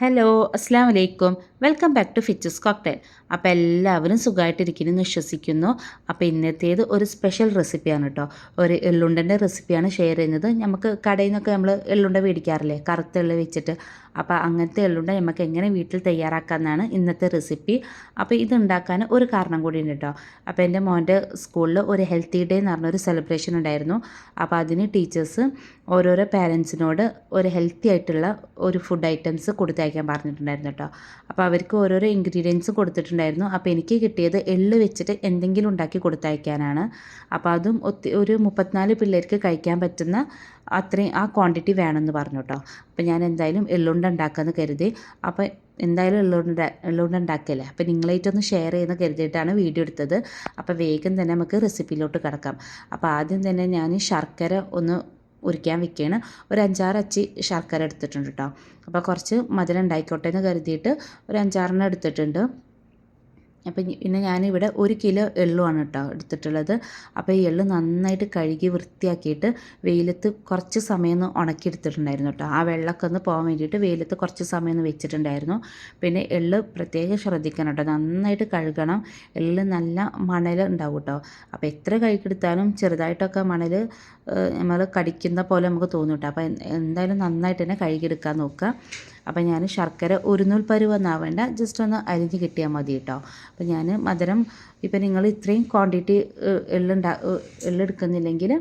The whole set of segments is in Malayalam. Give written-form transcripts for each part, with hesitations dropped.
ഹലോ അസ്സാം വലൈക്കും വെൽക്കം ബാക്ക് ടു ഫിച്ചസ് കോക്ടെയിൽ. അപ്പോൾ എല്ലാവരും സുഖമായിട്ടിരിക്കുന്നു എന്ന് വിശ്വസിക്കുന്നു. അപ്പോൾ ഇന്നത്തേത് ഒരു സ്പെഷ്യൽ റെസിപ്പിയാണ് കേട്ടോ. ഒരു എള്ളുണ്ടൻ്റെ റെസിപ്പിയാണ് ഷെയർ ചെയ്യുന്നത്. നമുക്ക് കടയിൽ നിന്നൊക്കെ നമ്മൾ എള്ളുണ്ട മേടിക്കാറില്ലേ, കറുത്ത എള്ള് വെച്ചിട്ട്. അപ്പോൾ അങ്ങനത്തെ എള്ളുണ്ട നമുക്ക് എങ്ങനെ വീട്ടിൽ തയ്യാറാക്കാമെന്നാണ് ഇന്നത്തെ റെസിപ്പി. അപ്പോൾ ഇത് ഉണ്ടാക്കാൻ ഒരു കാരണം കൂടി ഉണ്ട് കേട്ടോ. അപ്പോൾ എൻ്റെ മോൻ്റെ സ്കൂളിൽ ഒരു ഹെൽത്തി ഡേ എന്ന് പറഞ്ഞൊരു സെലിബ്രേഷൻ ഉണ്ടായിരുന്നു. അപ്പോൾ അതിന് ടീച്ചേഴ്സ് ഓരോരോ പാരൻസിനോട് ഒരു ഹെൽത്തി ആയിട്ടുള്ള ഒരു ഫുഡ് ഐറ്റംസ് കൊടുത്തയക്കാൻ പറഞ്ഞിട്ടുണ്ടായിരുന്നു കേട്ടോ. അപ്പോൾ അവർക്ക് ഓരോരോ ഇൻഗ്രീഡിയൻസ് കൊടുത്തിട്ടുണ്ടായിരുന്നു. അപ്പോൾ എനിക്ക് കിട്ടിയത് എള്ള് വെച്ചിട്ട് എന്തെങ്കിലും ഉണ്ടാക്കി കൊടുത്തയക്കാനാണ്. അപ്പോൾ അതും ഒരു 34 പിള്ളേർക്ക് കഴിക്കാൻ പറ്റുന്ന അത്രയും ആ ക്വാണ്ടിറ്റി വേണമെന്ന് പറഞ്ഞു കേട്ടോ. അപ്പോൾ ഞാൻ എന്തായാലും എള്ളുണ്ട ഉണ്ടാക്കാമെന്ന് കരുതി. അപ്പോൾ എന്തായാലും എള്ളുണ്ട ഉണ്ടാക്കിയല്ലേ, അപ്പോൾ നിങ്ങളായിട്ടൊന്ന് ഷെയർ ചെയ്യുന്ന കരുതിയിട്ടാണ് വീഡിയോ എടുത്തത്. അപ്പോൾ വേഗം തന്നെ നമുക്ക് റെസിപ്പിയിലോട്ട് കിടക്കാം. അപ്പോൾ ആദ്യം തന്നെ ഞാൻ ശർക്കര ഒന്ന് ഉരുക്കാൻ വെക്കുകയാണ്. ഒരു 5-6 അച്ചി ശർക്കര എടുത്തിട്ടുണ്ട് കേട്ടോ. അപ്പോൾ കുറച്ച് മധുരം ഉണ്ടായിക്കോട്ടെ എന്ന് കരുതിയിട്ട് ഒരു 5-6 എടുത്തിട്ടുണ്ട്. അപ്പം പിന്നെ ഞാനിവിടെ 1 കിലോ എള്ളുമാണ് കേട്ടോ എടുത്തിട്ടുള്ളത്. അപ്പോൾ ഈ എള്ള് നന്നായിട്ട് കഴുകി വൃത്തിയാക്കിയിട്ട് വെയിലത്ത് കുറച്ച് സമയം ഒന്ന് ഉണക്കിയെടുത്തിട്ടുണ്ടായിരുന്നു കേട്ടോ. ആ വെള്ളമൊക്കെ ഒന്ന് പോകാൻ വേണ്ടിയിട്ട് വെയിലത്ത് കുറച്ച് സമയം ഒന്ന് വെച്ചിട്ടുണ്ടായിരുന്നു. പിന്നെ എള്ള് പ്രത്യേകം ശ്രദ്ധിക്കണം കേട്ടോ, നന്നായിട്ട് കഴുകണം. എള്ള് നല്ല മണൽ ഉണ്ടാവും കേട്ടോ. അപ്പോൾ എത്ര കഴുകിയെടുത്താലും ചെറുതായിട്ടൊക്കെ മണൽ നമ്മൾ കടിക്കുന്ന പോലെ നമുക്ക് തോന്നും കേട്ടോ. അപ്പോൾ എന്തായാലും നന്നായിട്ട് തന്നെ കഴുകിയെടുക്കാൻ നോക്കുക. അപ്പോൾ ഞാൻ ശർക്കര ഒരു നൂൽ പരുവൊന്നാവേണ്ട, ജസ്റ്റ് ഒന്ന് അരിഞ്ഞ് കിട്ടിയാൽ മതി കേട്ടോ. അപ്പോൾ ഞാൻ മധുരം ഇപ്പം നിങ്ങൾ ഇത്രയും ക്വാണ്ടിറ്റി എള്ളെടുക്കുന്നില്ലെങ്കിൽ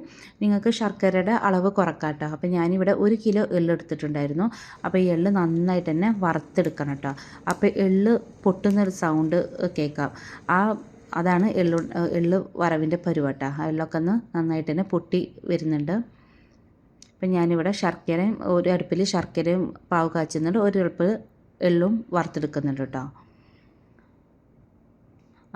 നിങ്ങൾക്ക് ശർക്കരയുടെ അളവ് കുറക്കാം കേട്ടോ. അപ്പോൾ ഞാനിവിടെ 1 കിലോ എള്ളെടുത്തിട്ടുണ്ടായിരുന്നു. അപ്പോൾ ഈ എള്ള് നന്നായിട്ട് തന്നെ വറുത്തെടുക്കണം കേട്ടോ. അപ്പോൾ എള്ള് പൊട്ടുന്നൊരു സൗണ്ട് കേൾക്കാം. അതാണ് എള്ള് വറവിൻ്റെ പരുവട്ടോ. ആ എള്ളൊക്കെ ഒന്ന് നന്നായിട്ട് തന്നെ പൊട്ടി വരുന്നുണ്ട്. അപ്പം ഞാനിവിടെ ശർക്കരയും ഒരു അടുപ്പിൽ ശർക്കരയും പാവ് കാച്ചുന്നുണ്ട്, ഒരു അടുപ്പ് എള്ളും വറുത്തെടുക്കുന്നുണ്ട് കേട്ടോ.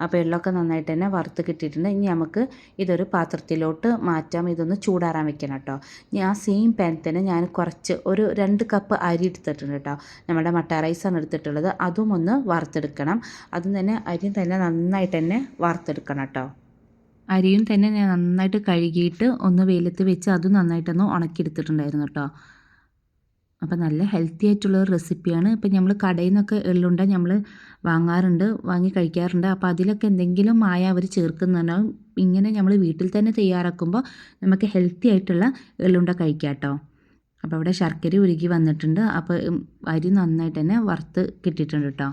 അപ്പോൾ എള്ളൊക്കെ നന്നായിട്ട് തന്നെ വറുത്ത് കിട്ടിയിട്ടുണ്ട്. ഇനി നമുക്ക് ഇതൊരു പാത്രത്തിലോട്ട് മാറ്റാം. ഇതൊന്ന് ചൂടാറാൻ വെക്കണം കേട്ടോ. ഇനി ആ സെയിം പാൻ തന്നെ ഞാൻ കുറച്ച് ഒരു 2 കപ്പ് അരി എടുത്തിട്ടുണ്ട് കേട്ടോ. നമ്മുടെ മട്ട റൈസാണ് എടുത്തിട്ടുള്ളത്. അതും ഒന്ന് വറുത്തെടുക്കണം. അതും തന്നെ അരി തന്നെ നന്നായിട്ട് തന്നെ വറുത്തെടുക്കണം കേട്ടോ. അരിയും തന്നെ ഞാൻ നന്നായിട്ട് കഴുകിയിട്ട് ഒന്ന് വെയിലത്ത് വെച്ച് അതും നന്നായിട്ടൊന്ന് ഉണക്കിയെടുത്തിട്ടുണ്ടായിരുന്നു കേട്ടോ. അപ്പോൾ നല്ല ഹെൽത്തി ആയിട്ടുള്ള ഒരു റെസിപ്പിയാണ്. ഇപ്പം നമ്മൾ കടയിൽ നിന്നൊക്കെ എള്ളുണ്ട നമ്മൾ വാങ്ങി കഴിക്കാറുണ്ട്. അപ്പോൾ അതിലൊക്കെ എന്തെങ്കിലും മായ അവർ ചേർക്കുന്നുണ്ടാവും. ഇങ്ങനെ നമ്മൾ വീട്ടിൽ തന്നെ തയ്യാറാക്കുമ്പോൾ നമുക്ക് ഹെൽത്തി ആയിട്ടുള്ള എള്ളുണ്ട കഴിക്കാം കേട്ടോ. അപ്പോൾ അവിടെ ശർക്കര ഉരുകി വന്നിട്ടുണ്ട്. അപ്പോൾ അരി നന്നായിട്ട് തന്നെ വറുത്ത് കിട്ടിയിട്ടുണ്ട് കേട്ടോ.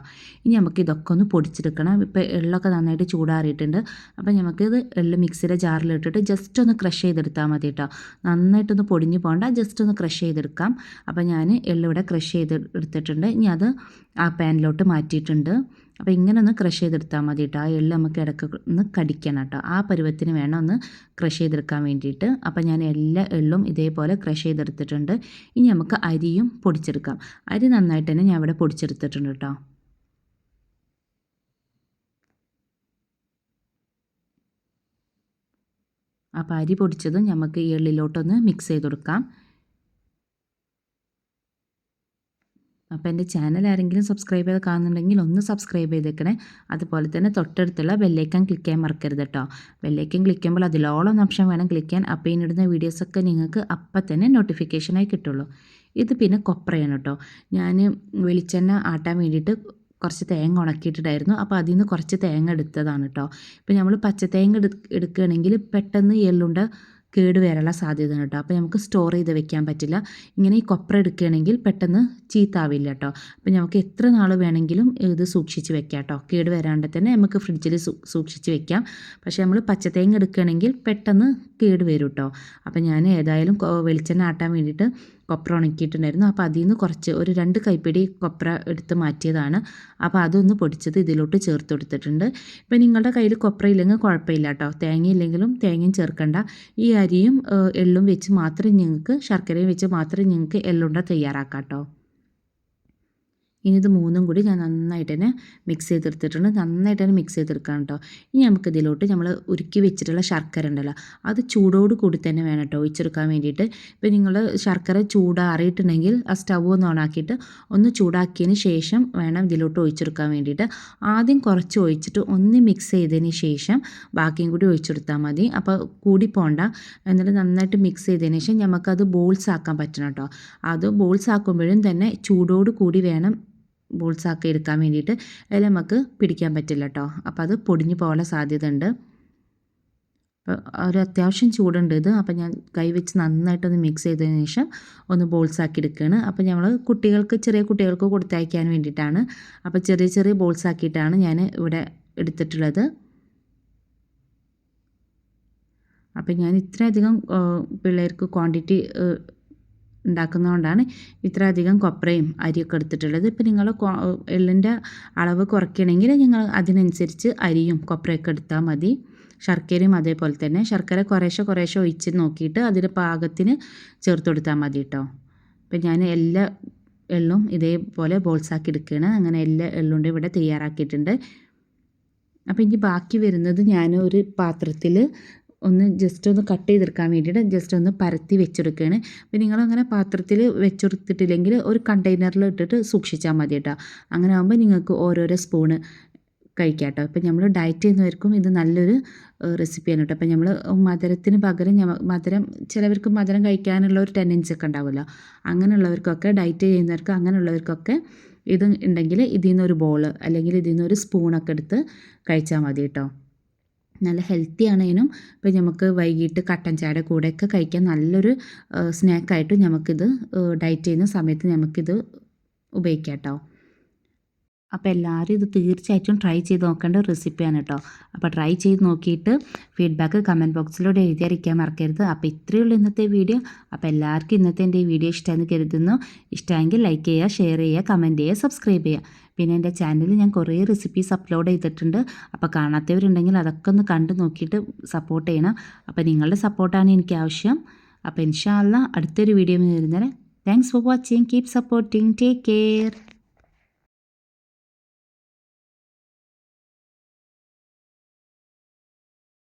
ഇനി നമുക്ക് ഇതൊക്കെ ഒന്ന് പൊടിച്ചെടുക്കണം. ഇപ്പോൾ എള്ളൊക്കെ നന്നായിട്ട് ചൂടാറിയിട്ടുണ്ട്. അപ്പോൾ നമുക്കിത് എള്ള് മിക്സിയുടെ ജാറിലിട്ടിട്ട് ജസ്റ്റ് ഒന്ന് ക്രഷ് ചെയ്തെടുത്താൽ മതി കേട്ടോ. നന്നായിട്ടൊന്ന് പൊടിഞ്ഞ് പോകണ്ട, ജസ്റ്റ് ഒന്ന് ക്രഷ് ചെയ്തെടുക്കാം. അപ്പോൾ ഞാൻ എള്ളിവിടെ ക്രഷ് എടുത്തിട്ടുണ്ട്. ഇനി അത് ആ പാനിലോട്ട് മാറ്റിയിട്ടുണ്ട്. അപ്പോൾ ഇങ്ങനെ ഒന്ന് ക്രഷ് ചെയ്തെടുത്താൽ മതി കേട്ടോ. ആ എള്ള് നമുക്ക് ഇടയ്ക്ക് ഒന്ന് കടിക്കണം കേട്ടോ. ആ പരുവത്തിന് വേണം ഒന്ന് ക്രഷ് ചെയ്തെടുക്കാൻ വേണ്ടിയിട്ട്. അപ്പോൾ ഞാൻ എല്ലാ എള്ളും ഇതേപോലെ ക്രഷ് ചെയ്തെടുത്തിട്ടുണ്ട്. ഇനി നമുക്ക് അരിയും പൊടിച്ചെടുക്കാം. അരി നന്നായിട്ട് തന്നെ ഞാൻ ഇവിടെ പൊടിച്ചെടുത്തിട്ടുണ്ട് കേട്ടോ. അപ്പോൾ അരി പൊടിച്ചതും നമുക്ക് ഈ എള്ളിലോട്ടൊന്ന് മിക്സ് ചെയ്ത് കൊടുക്കാം. അപ്പോൾ എൻ്റെ ചാനൽ ആരെങ്കിലും സബ്സ്ക്രൈബ് ചെയ്ത് കാണുന്നുണ്ടെങ്കിൽ ഒന്ന് സബ്സ്ക്രൈബ് ചെയ്തേക്കണേ. അതുപോലെ തന്നെ തൊട്ടടുത്തുള്ള ബെല്ലൈക്കൺ ക്ലിക്ക് ചെയ്യാൻ മറക്കരുത് കേട്ടോ. ബെല്ലൈക്കൺ ക്ലിക്ക് ചെയ്യുമ്പോൾ അതിലോളം ഓപ്ഷൻ വേണം ക്ലിക്ക് ചെയ്യാൻ. അപ്പോൾ ഇടുന്ന വീഡിയോസൊക്കെ നിങ്ങൾക്ക് അപ്പം തന്നെ നോട്ടിഫിക്കേഷനായി കിട്ടുള്ളൂ. ഇത് പിന്നെ കൊപ്രയാണ് കേട്ടോ. ഞാൻ വെളിച്ചെണ്ണ ആട്ടാൻ വേണ്ടിയിട്ട് കുറച്ച് തേങ്ങ ഉണക്കിയിട്ടുണ്ടായിരുന്നു. അപ്പോൾ അതിൽ നിന്ന് കുറച്ച് തേങ്ങ എടുത്തതാണ് കേട്ടോ. ഇപ്പോൾ നമ്മൾ പച്ചത്തേങ്ങ എടുക്കുകയാണെങ്കിൽ പെട്ടെന്ന് എള്ളുണ്ട കേട് വരാനുള്ള സാധ്യത കേട്ടോ. അപ്പോൾ നമുക്ക് സ്റ്റോർ ചെയ്ത് വെക്കാൻ പറ്റില്ല. ഇങ്ങനെ ഈ കൊപ്ര എടുക്കുകയാണെങ്കിൽ പെട്ടെന്ന് ചീത്താവില്ല കേട്ടോ. അപ്പോൾ നമുക്ക് എത്ര നാൾ വേണമെങ്കിലും ഇത് സൂക്ഷിച്ച് വെക്കാം കേട്ടോ. കേട് വരാണ്ട് തന്നെ നമുക്ക് ഫ്രിഡ്ജിൽ സൂക്ഷിച്ച് വെക്കാം. പക്ഷേ നമ്മൾ പച്ചത്തേങ്ങ എടുക്കുകയാണെങ്കിൽ പെട്ടെന്ന് കേട് വരും കേട്ടോ. അപ്പോൾ ഞാൻ ഏതായാലും വെളിച്ചെണ്ണ ആട്ടാൻ വേണ്ടിയിട്ട് കൊപ്ര ഉണക്കിയിട്ടുണ്ടായിരുന്നു. അപ്പോൾ അതിൽ നിന്ന് കുറച്ച് ഒരു 2 കൈപ്പിടി കൊപ്ര എടുത്ത് മാറ്റിയതാണ്. അപ്പോൾ അതൊന്ന് പൊടിച്ചത് ഇതിലോട്ട് ചേർത്ത് കൊടുത്തിട്ടുണ്ട്. ഇപ്പോൾ നിങ്ങളുടെ കയ്യിൽ കൊപ്ര ഇല്ലെങ്കിൽ കുഴപ്പമില്ല കേട്ടോ. തേങ്ങയില്ലെങ്കിലും തേങ്ങയും ചേർക്കണ്ട. ഈ അരിയും എള്ളും വെച്ച് മാത്രം നിങ്ങൾക്ക്, ശർക്കരയും വെച്ച് മാത്രം നിങ്ങൾക്ക് എള്ളുണ്ട തയ്യാറാക്കാം കേട്ടോ. ഇനി ഇത് മൂന്നും കൂടി ഞാൻ നന്നായിട്ട് തന്നെ മിക്സ് ചെയ്തെടുത്തിട്ടുണ്ട്. നന്നായിട്ട് തന്നെ മിക്സ് ചെയ്തെടുക്കണം കേട്ടോ. ഇനി നമുക്കിതിലോട്ട് നമ്മൾ ഉരുക്കി വെച്ചിട്ടുള്ള ശർക്കര ഉണ്ടല്ലോ, അത് ചൂടോട് കൂടി തന്നെ വേണം കേട്ടോ ഒഴിച്ചെടുക്കാൻ വേണ്ടിയിട്ട്. ഇപ്പോൾ നിങ്ങൾ ശർക്കര ചൂടാറിയിട്ടുണ്ടെങ്കിൽ ആ സ്റ്റവ് ഒന്ന് ഓണാക്കിയിട്ട് ഒന്ന് ചൂടാക്കിയതിന് ശേഷം വേണം ഇതിലോട്ട് ഒഴിച്ചെടുക്കാൻ വേണ്ടിയിട്ട്. ആദ്യം കുറച്ച് ഒഴിച്ചിട്ട് ഒന്ന് മിക്സ് ചെയ്തതിന് ശേഷം ബാക്കിയും കൂടി ഒഴിച്ചെടുത്താൽ മതി. അപ്പോൾ കൂടി പോകണ്ട. എന്നിട്ട് നന്നായിട്ട് മിക്സ് ചെയ്തതിന് ശേഷം നമുക്കത് ബോൾസ് ആക്കാൻ പറ്റണം കേട്ടോ. അത് ബോൾസ് ആക്കുമ്പോഴും തന്നെ ചൂടോട് കൂടി വേണം ബോൾസ് ആക്കി എടുക്കാൻ വേണ്ടിയിട്ട് അതിൽ നമുക്ക് പിടിക്കാൻ പറ്റില്ല കേട്ടോ. അപ്പോൾ അത് പൊടിഞ്ഞു പോകാനുള്ള സാധ്യത ഉണ്ട്. അപ്പോൾ ഒരു അത്യാവശ്യം ചൂടുണ്ട് ഇത്. അപ്പോൾ ഞാൻ കൈ വെച്ച് നന്നായിട്ടൊന്ന് മിക്സ് ചെയ്തതിന് ശേഷം ഒന്ന് ബോൾസ് ആക്കി എടുക്കുകയാണ്. അപ്പോൾ നമ്മൾ ചെറിയ കുട്ടികൾക്ക് കൊടുത്തയക്കാൻ വേണ്ടിയിട്ടാണ്. അപ്പോൾ ചെറിയ ചെറിയ ബോൾസ് ആക്കിയിട്ടാണ് ഞാൻ ഇവിടെ എടുത്തിട്ടുള്ളത്. അപ്പോൾ ഞാൻ ഇത്രയധികം പിള്ളേർക്ക് ക്വാണ്ടിറ്റി ഉണ്ടാക്കുന്നതുകൊണ്ടാണ് ഇത്രയധികം കൊപ്രയും അരിയൊക്കെ എടുത്തിട്ടുള്ളത്. ഇപ്പോൾ നിങ്ങൾ എള്ളിൻ്റെ അളവ് കുറയ്ക്കണമെങ്കിൽ നിങ്ങൾ അതിനനുസരിച്ച് അരിയും കൊപ്രയൊക്കെ എടുത്താൽ മതി. ശർക്കരയും അതേപോലെ തന്നെ ശർക്കര കുറേശ്ശെ ഒഴിച്ച് നോക്കിയിട്ട് അതിൻ്റെ പാകത്തിന് ചേർത്ത് കൊടുത്താൽ മതി കേട്ടോ. അപ്പോൾ ഞാൻ എല്ലാ എള്ളും ഇതേപോലെ ബോൾസാക്കി എടുക്കുകയാണ്. അങ്ങനെ എല്ലാ എള്ളും ഇവിടെ തയ്യാറാക്കിയിട്ടുണ്ട്. അപ്പോൾ ഇനി ബാക്കി വരുന്നത് ഞാൻ ഒരു പാത്രത്തിൽ ജസ്റ്റ് ഒന്ന് കട്ട് ചെയ്തെടുക്കാൻ വേണ്ടിയിട്ട് ജസ്റ്റ് ഒന്ന് പരത്തി വെച്ചെടുക്കുകയാണ്. അപ്പോൾ നിങ്ങളങ്ങനെ പാത്രത്തിൽ വെച്ചെടുത്തിട്ടില്ലെങ്കിൽ ഒരു കണ്ടെയ്നറിൽ ഇട്ടിട്ട് സൂക്ഷിച്ചാൽ മതി കേട്ടോ. അങ്ങനെ ആകുമ്പോൾ നിങ്ങൾക്ക് ഓരോരോ സ്പൂണ് കഴിക്കാം കേട്ടോ. ഇപ്പോൾ നമ്മൾ ഡയറ്റ് ചെയ്യുന്നവർക്കും ഇത് നല്ലൊരു റെസിപ്പിയാണ് കേട്ടോ. അപ്പോൾ നമ്മൾ മധുരത്തിന് പകരം ചിലവർക്ക് മധുരം കഴിക്കാനുള്ള ഒരു ടെൻഡൻസി ഒക്കെ ഉണ്ടാവുമല്ലോ. അങ്ങനെയുള്ളവർക്കൊക്കെ ഡയറ്റ് ചെയ്യുന്നവർക്ക് അങ്ങനെയുള്ളവർക്കൊക്കെ ഇത് ഉണ്ടെങ്കിൽ ഇതിൽ നിന്നൊരു ബോൾ അല്ലെങ്കിൽ ഇതിൽ നിന്നൊരു സ്പൂണൊക്കെ എടുത്ത് കഴിച്ചാൽ മതി കേട്ടോ. നല്ല ഹെൽത്തി ആണേനും ഇപ്പോൾ നമുക്ക് വൈകിട്ട് കട്ടൻ ചായയുടെ കൂടെയൊക്കെ കഴിക്കാൻ നല്ലൊരു സ്നാക്കായിട്ടും നമുക്കിത് ഡയറ്റ് ചെയ്യുന്ന സമയത്ത് നമുക്കിത് ഉപയോഗിക്കാം കേട്ടോ. അപ്പോൾ എല്ലാവരും ഇത് തീർച്ചയായിട്ടും ട്രൈ ചെയ്ത് നോക്കേണ്ട ഒരു റെസിപ്പിയാണ് കേട്ടോ. അപ്പോൾ ട്രൈ ചെയ്ത് നോക്കിയിട്ട് ഫീഡ്ബാക്ക് കമൻറ്റ് ബോക്സിലൂടെ എഴുതി അറിയിക്കാൻ മറക്കരുത്. അപ്പോൾ ഇത്രയേ ഉള്ളൂ ഇന്നത്തെ വീഡിയോ. അപ്പോൾ എല്ലാവർക്കും ഇന്നത്തെ എൻ്റെ ഈ വീഡിയോ ഇഷ്ടമെന്ന് കരുതുന്നു. ഇഷ്ടമെങ്കിൽ ലൈക്ക് ചെയ്യുക, ഷെയർ ചെയ്യുക, കമൻറ്റ് ചെയ്യുക, സബ്സ്ക്രൈബ് ചെയ്യുക. പിന്നെ എൻ്റെ ചാനലിൽ ഞാൻ കുറേ റെസിപ്പീസ് അപ്ലോഡ് ചെയ്തിട്ടുണ്ട്. അപ്പോൾ കാണാത്തവരുണ്ടെങ്കിൽ അതൊക്കെ ഒന്ന് കണ്ടു നോക്കിയിട്ട് സപ്പോർട്ട് ചെയ്യണം. അപ്പോൾ നിങ്ങളുടെ സപ്പോർട്ടാണ് എനിക്ക് ആവശ്യം. അപ്പോൾ ഇൻഷാ അല്ലാഹ് അടുത്തൊരു വീഡിയോ വരുന്നേരം thanks for watching. Keep supporting. Take care.